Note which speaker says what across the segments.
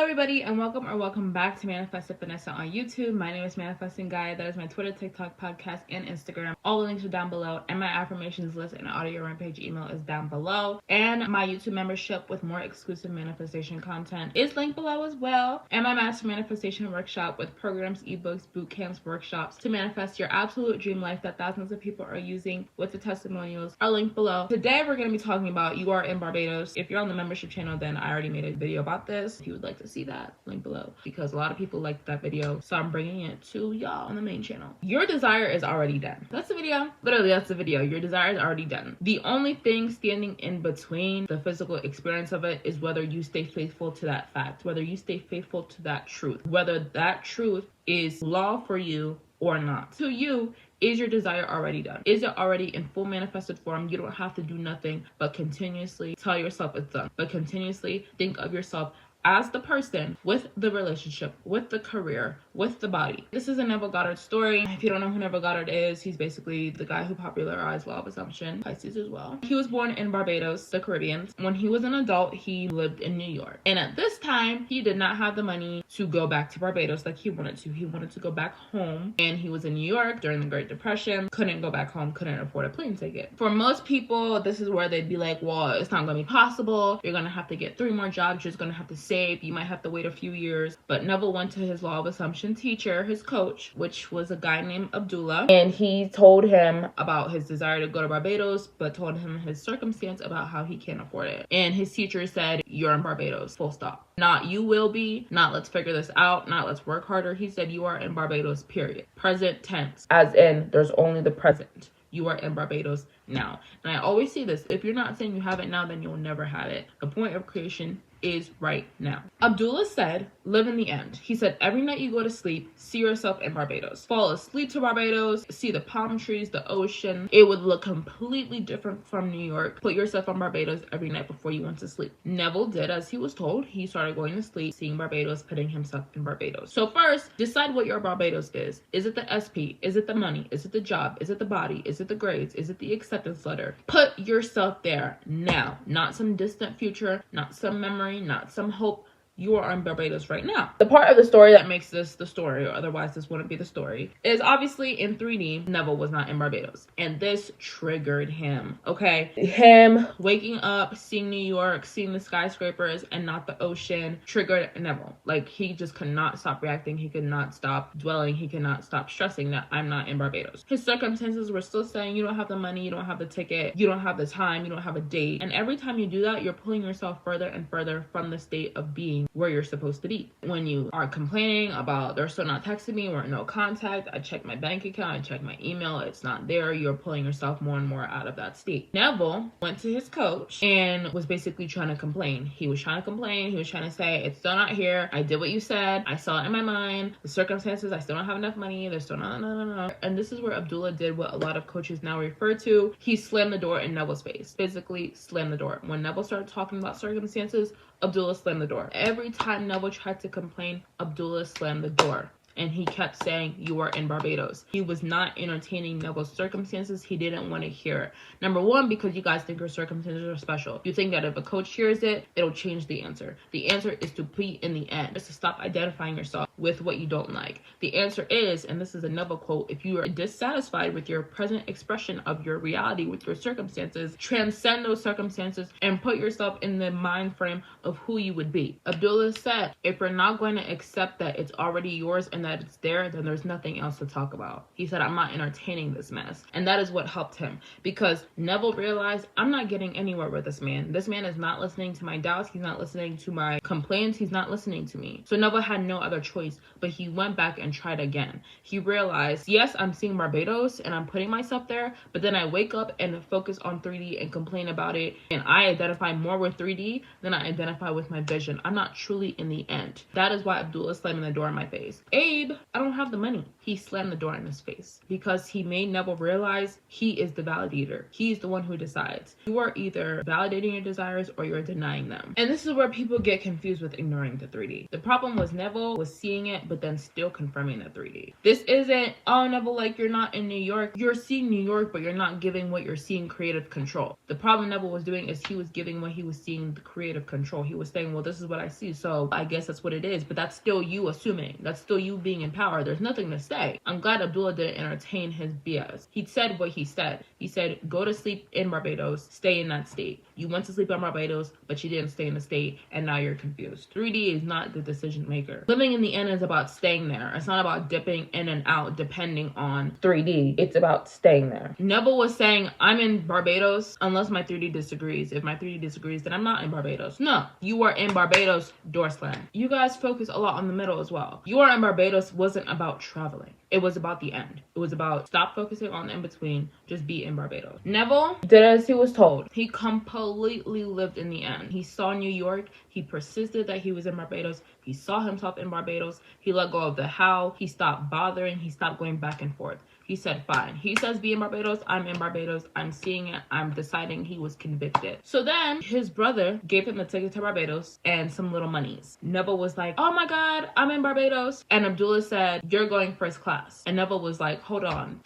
Speaker 1: everybody, and welcome back to Manifest It Finesse It on YouTube. My name is Manifesting Guy. That is my Twitter, TikTok, podcast, and Instagram. All the links are down below, and my affirmations list and audio rampage email is down below. And my YouTube membership with more exclusive manifestation content is linked below as well. And my master manifestation workshop with programs, ebooks, boot camps, workshops to manifest your absolute dream life that thousands of people are using with the testimonials are linked below. Today we're going to be talking about You Are in Barbados. If you're on the membership channel, then I already made a video about this. If you would like to see that, link below, because a lot of people liked that video, so I'm bringing it to y'all on the main channel. Your desire is already done. That's the video. Literally, that's the video. Your desire is already done. The only thing standing in between the physical experience of it is whether you stay faithful to that fact, whether you stay faithful to that truth, whether that truth is law for you or not. To you, is your desire already done? Is it already in full manifested form? You don't have to do nothing but continuously tell yourself it's done, but continuously think of yourself as the person with the relationship, with the career, with the body. This is a Neville Goddard story. If you don't know who Neville Goddard is, he's basically the guy who popularized law of assumption, Pisces as well. He was born in Barbados, the Caribbean. When he was an adult, he lived in New York. And at this time, he did not have the money to go back to Barbados like he wanted to. He wanted to go back home. And he was in New York during the Great Depression, couldn't go back home, couldn't afford a plane ticket. For most people, this is where they'd be like, well, it's not gonna be possible. You're gonna have to get 3 more jobs. You're just gonna have to save. You might have to wait a few years. But Neville went to his law of assumption teacher, his coach, which was a guy named Abdullah, and he told him about his desire to go to Barbados, but told him his circumstance about how he can't afford it. And his teacher said, you're in Barbados, full stop. Not you will be, not let's figure this out, not let's work harder. He said, you are in Barbados, period. Present tense, as in there's only the present. You are in Barbados now. And I always say this, if you're not saying you have it now, then you'll never have it. The point of creation is right now. Abdullah said, live in the end. He said, every night you go to sleep, see yourself in Barbados. Fall asleep to Barbados, see the palm trees, the ocean. It would look completely different from New York. Put yourself on Barbados every night before you went to sleep. Neville did as he was told. He started going to sleep, seeing Barbados, putting himself in Barbados. So first, decide what your Barbados is. Is it the SP? Is it the money? Is it the job? Is it the body? Is it the grades? Is it the acceptance letter? Put yourself there now, not some distant future, not some memory, not some hope. You are in Barbados right now. The part of the story that makes this the story, or otherwise this wouldn't be the story, is obviously in 3D, Neville was not in Barbados. And this triggered him, okay? Him waking up, seeing New York, seeing the skyscrapers and not the ocean, triggered Neville. Like, he just could not stop reacting. He could not stop dwelling. He could not stop stressing that I'm not in Barbados. His circumstances were still saying, you don't have the money, you don't have the ticket, you don't have the time, you don't have a date. And every time you do that, you're pulling yourself further and further from the state of being where you're supposed to be. When you are complaining about they're still not texting me, we're in no contact, I check my bank account, I check my email, it's not there, you're pulling yourself more and more out of that state. Neville went to his coach and was basically trying to complain. He was trying to complain. He was trying to say, it's still not here. I did what you said. I saw it in my mind. The circumstances, I still don't have enough money. There's still no. And this is where Abdullah did what a lot of coaches now refer to. He slammed the door in Neville's face. Physically slammed the door. When Neville started talking about circumstances, Abdullah slammed the door. Every time Neville tried to complain, Abdullah slammed the door. And he kept saying, you are in Barbados. He was not entertaining Neville's circumstances. He didn't want to hear it. Number one, because you guys think your circumstances are special. You think that if a coach hears it, it'll change the answer. The answer is to be in the end. It's to stop identifying yourself with what you don't like. The answer is, and this is a Neville quote, if you are dissatisfied with your present expression of your reality, with your circumstances, transcend those circumstances and put yourself in the mind frame of who you would be. Abdullah said, if you're not going to accept that it's already yours and that it's there, then there's nothing else to talk about. He said, I'm not entertaining this mess. And that is what helped him, because Neville realized, I'm not getting anywhere with this man. This man is not listening to my doubts. He's not listening to my complaints. He's not listening to me. So Neville had no other choice, but he went back and tried again. He realized, yes, I'm seeing Barbados and I'm putting myself there, but then I wake up and focus on 3D and complain about it. And I identify more with 3D than I identify with my vision. I'm not truly in the end. That is why Abdullah is slamming the door in my face. babe, I don't have the money. He slammed the door in his face because he made Neville realize he is the validator. He's the one who decides. You are either validating your desires or you're denying them. And this is where people get confused with ignoring the 3D. The problem was Neville was seeing it, but then still confirming the 3D. This isn't, oh, Neville, like, you're not in New York. You're seeing New York, but you're not giving what you're seeing creative control. The problem Neville was doing is he was giving what he was seeing the creative control. He was saying, well, this is what I see, so I guess that's what it is. But that's still you assuming. That's still you being in power. There's nothing to say. I'm glad Abdullah didn't entertain his BS. He said what he said. He said, go to sleep in Barbados, stay in that state. You went to sleep in Barbados, but you didn't stay in the state, and now you're confused. 3D is not the decision maker. Living in the end is about staying there. It's not about dipping in and out depending on 3D. It's about staying there. Neville was saying, I'm in Barbados unless my 3D disagrees. If my 3D disagrees, then I'm not in Barbados. No, you are in Barbados, door slam. You guys focus a lot on the middle as well. You are in Barbados wasn't about traveling. It was about the end. It was about stop focusing on the in-between, just be in Barbados. Neville did as he was told. He completely lived in the end. He saw New York. He persisted that he was in Barbados. He saw himself in Barbados. He let go of the how. He stopped bothering. He stopped going back and forth. He said, fine. He says be in Barbados. I'm in Barbados. I'm seeing it. I'm deciding. He was convicted. So then his brother gave him the ticket to Barbados and some little monies. Neville was like, oh my God, I'm in Barbados. And Abdullah said, you're going first class. And Neville was like, hold on.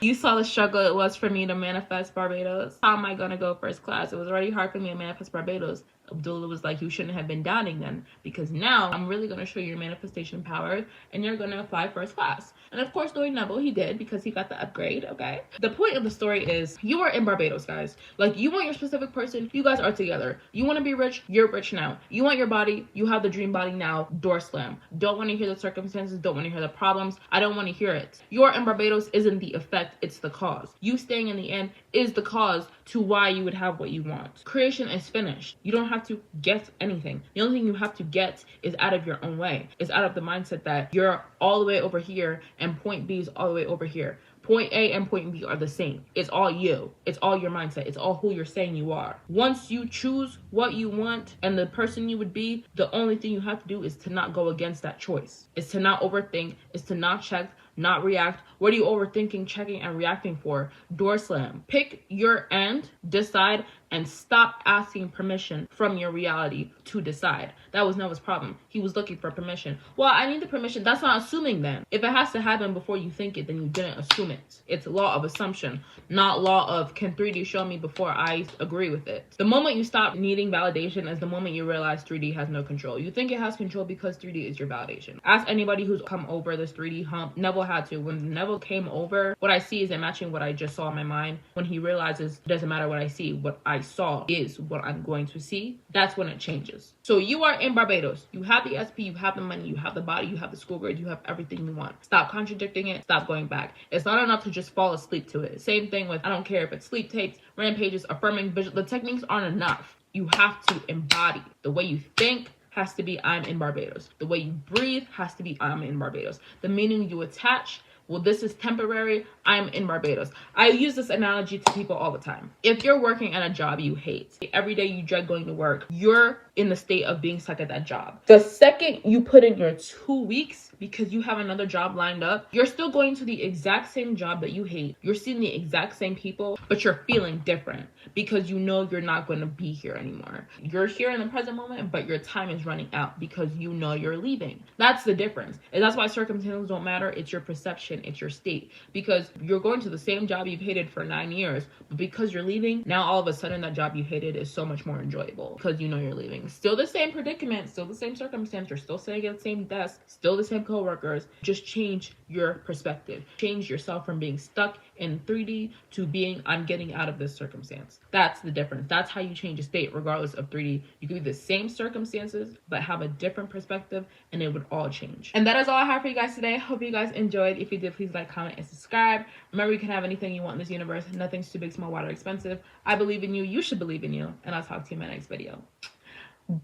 Speaker 1: You saw the struggle it was for me to manifest Barbados. How am I going to go first class? It was already hard for me to manifest Barbados. Abdullah was like, you shouldn't have been doubting then, because now I'm really going to show you your manifestation power and you're going to apply first class. And of course, knowing Neville, he did, because he got the upgrade, okay? The point of the story is you are in Barbados, guys. Like, you want your specific person, you guys are together. You want to be rich, you're rich now. You want your body, you have the dream body now, door slam. Don't want to hear the circumstances, don't want to hear the problems. I don't want to hear it. You are in Barbados isn't the effect, it's the cause. You staying in the end is the cause to why you would have what you want. Creation is finished. You don't have to get anything. The only thing you have to get is out of your own way. It's out of the mindset that you're all the way over here and point B is all the way over here. Point A and point B are the same. It's all you. It's all your mindset. It's all who you're saying you are. Once you choose what you want and the person you would be, the only thing you have to do is to not go against that choice. It's to not overthink. It's to not check, not react. What are you overthinking, checking, and reacting for? Door slam. Pick your end, decide, and stop asking permission from your reality to decide. That was Noah's problem. He was looking for permission. Well, I need the permission. That's not assuming then. If it has to happen before you think it, then you didn't assume it. It's law of assumption, not law of can 3D show me before I agree with it. The moment you stop needing validation is the moment you realize 3D has no control. You think it has control because 3D is your validation. Ask anybody who's come over this 3D hump. Neville had to. When Neville came over, what I see isn't matching what I just saw in my mind. When he realizes it doesn't matter what I see, what I saw is what I'm going to see, that's when it changes. So you are in Barbados. You have the SP, you have the money, you have the body, you have the school grades, you have everything you want. Stop contradicting it. Stop going back. It's not enough to just fall asleep to it. Same thing with, I don't care if it's sleep tapes, rampages, affirming vision. The techniques aren't enough. You have to embody. The way you think has to be I'm in Barbados. The way you breathe has to be I'm in Barbados. The meaning you attach, well, this is temporary, I'm in Barbados. I use this analogy to people all the time. If you're working at a job you hate, every day you dread going to work, you're in the state of being stuck at that job. The second you put in your 2 weeks because you have another job lined up, you're still going to the exact same job that you hate. You're seeing the exact same people, but you're feeling different because you know you're not going to be here anymore. You're here in the present moment, but your time is running out because you know you're leaving. That's the difference. And that's why circumstances don't matter. It's your perception. It's your state. Because you're going to the same job you've hated for 9 years, but because you're leaving, now all of a sudden that job you hated is so much more enjoyable because you know you're leaving. Still the same predicament, still the same circumstance, you're still sitting at the same desk, still the same coworkers, just change your perspective. Change yourself from being stuck in 3D to being, I'm getting out of this circumstance. That's the difference. That's how you change a state regardless of 3D. You could be the same circumstances, but have a different perspective and it would all change. And that is all I have for you guys today. Hope you guys enjoyed. If you did, please like, comment, and subscribe. Remember, you can have anything you want in this universe. Nothing's too big, small, wide, or expensive. I believe in you. You should believe in you. And I'll talk to you in my next video.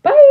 Speaker 1: Bye.